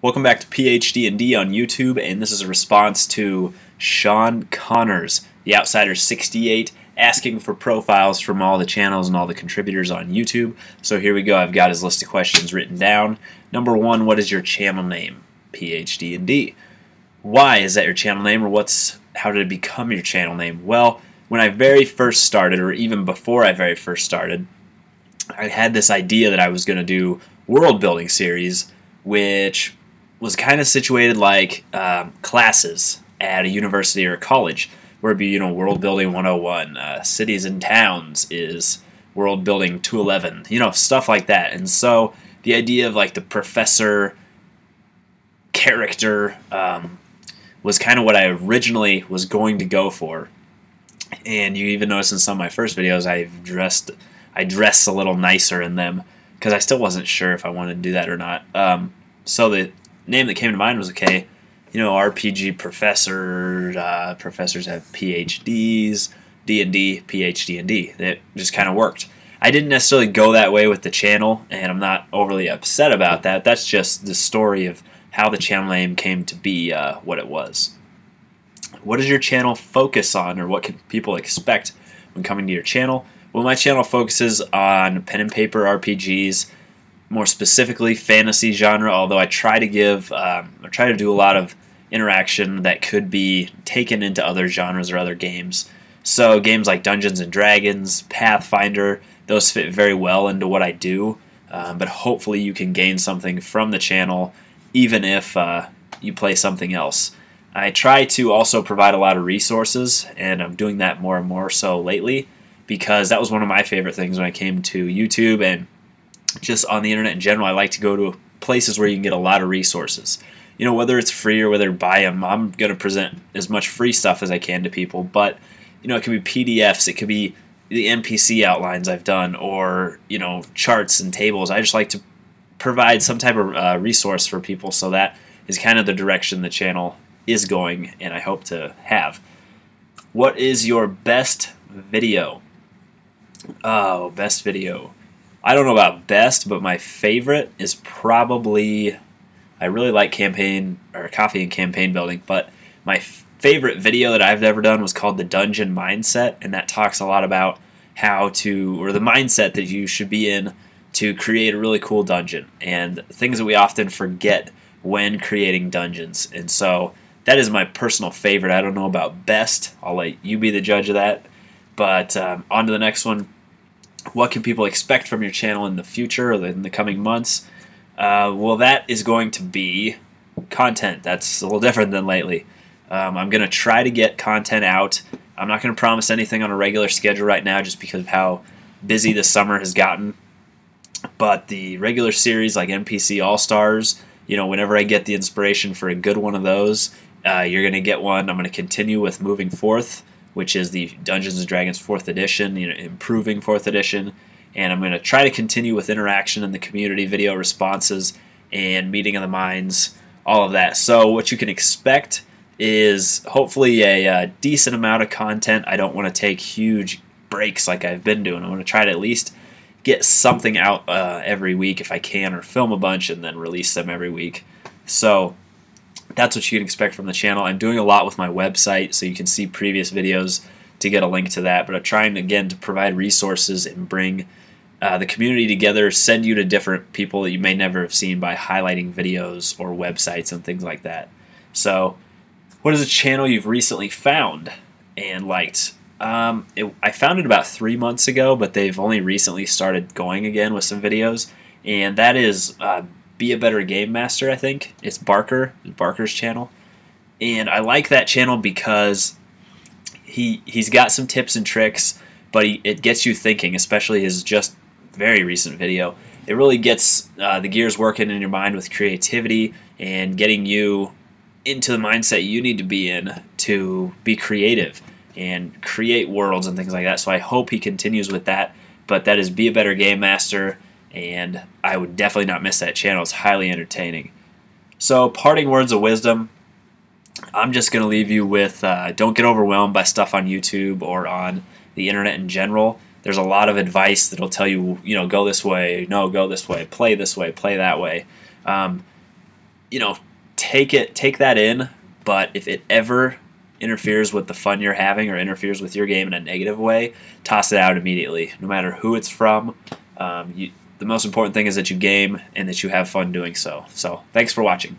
Welcome back to PhD&D on YouTube, and this is a response to Sean Connors, the Outsiders68, asking for profiles from all the channels and all the contributors on YouTube. So here we go. I've got his list of questions written down. Number one, what is your channel name? PhD&D. Why is that your channel name, or how did it become your channel name? Well, when I very first started, or even before I very first started, I had this idea that I was going to do world building series, which was kind of situated like classes at a university or a college, where it'd be, world building 101, cities and towns is world building 211, stuff like that. And so the idea of like the professor character was kind of what I originally was going to go for. And you even notice in some of my first videos I dress a little nicer in them because I still wasn't sure if I wanted to do that or not. So the name that came to mind was, okay, RPG professor, professors have PhDs, D&D, PhD&D. That just kind of worked. I didn't necessarily go that way with the channel, and I'm not overly upset about that. That's just the story of how the channel name came to be what it was. What does your channel focus on, or what can people expect when coming to your channel? Well, my channel focuses on pen and paper RPGs, more specifically fantasy genre, although I try to do a lot of interaction that could be taken into other genres or other games. So games like Dungeons and Dragons, Pathfinder, those fit very well into what I do, but hopefully you can gain something from the channel even if you play something else. I try to also provide a lot of resources, and I'm doing that more and more so lately, because that was one of my favorite things when I came to YouTube and just on the internet in general. I like to go to places where you can get a lot of resources. Whether it's free or whether buy them, I'm going to present as much free stuff as I can to people, but it could be PDFs, it could be the NPC outlines I've done, or charts and tables. I just like to provide some type of resource for people, so that is kind of the direction the channel is going, and I hope to have. What is your best video? Oh, best video. I don't know about best, but my favorite is probably, I really like coffee and campaign building, but my favorite video that I've ever done was called The Dungeon Mindset, and that talks a lot about the mindset that you should be in to create a really cool dungeon, and things that we often forget when creating dungeons. And so that is my personal favorite. I don't know about best. I'll let you be the judge of that. But on to the next one. What can people expect from your channel in the future, or in the coming months? Well, that is going to be content. That's a little different than lately. I'm going to try to get content out. I'm not going to promise anything on a regular schedule right now, just because of how busy the summer has gotten. But the regular series like NPC All-Stars, whenever I get the inspiration for a good one of those, you're going to get one. I'm going to continue with Moving Forth, which is the Dungeons & Dragons 4th edition, improving 4th edition. And I'm going to try to continue with interaction in the community, video responses, and meeting of the minds, all of that. So what you can expect is hopefully a decent amount of content. I don't want to take huge breaks like I've been doing. I want to try to at least get something out every week if I can, or film a bunch and then release them every week. So that's what you can expect from the channel. I'm doing a lot with my website, so you can see previous videos to get a link to that. But I'm trying, again, to provide resources and bring the community together, send you to different people that you may never have seen by highlighting videos or websites and things like that. So what is a channel you've recently found and liked? I found it about 3 months ago, but they've only recently started going again with some videos, and that is Be a Better Game Master, I think. It's Barker's channel. And I like that channel because he's got some tips and tricks, but it gets you thinking, especially his just very recent video. It really gets the gears working in your mind with creativity and getting you into the mindset you need to be in to be creative and create worlds and things like that. So I hope he continues with that. But that is Be a Better Game Master, and I would definitely not miss that channel. It's highly entertaining. So parting words of wisdom, I'm just going to leave you with don't get overwhelmed by stuff on YouTube or on the internet in general. There's a lot of advice that'll tell you, go this way, no, go this way, play that way. you know, take that in, but if it ever interferes with the fun you're having or interferes with your game in a negative way, toss it out immediately, no matter who it's from. The most important thing is that you game and that you have fun doing so. So thanks for watching.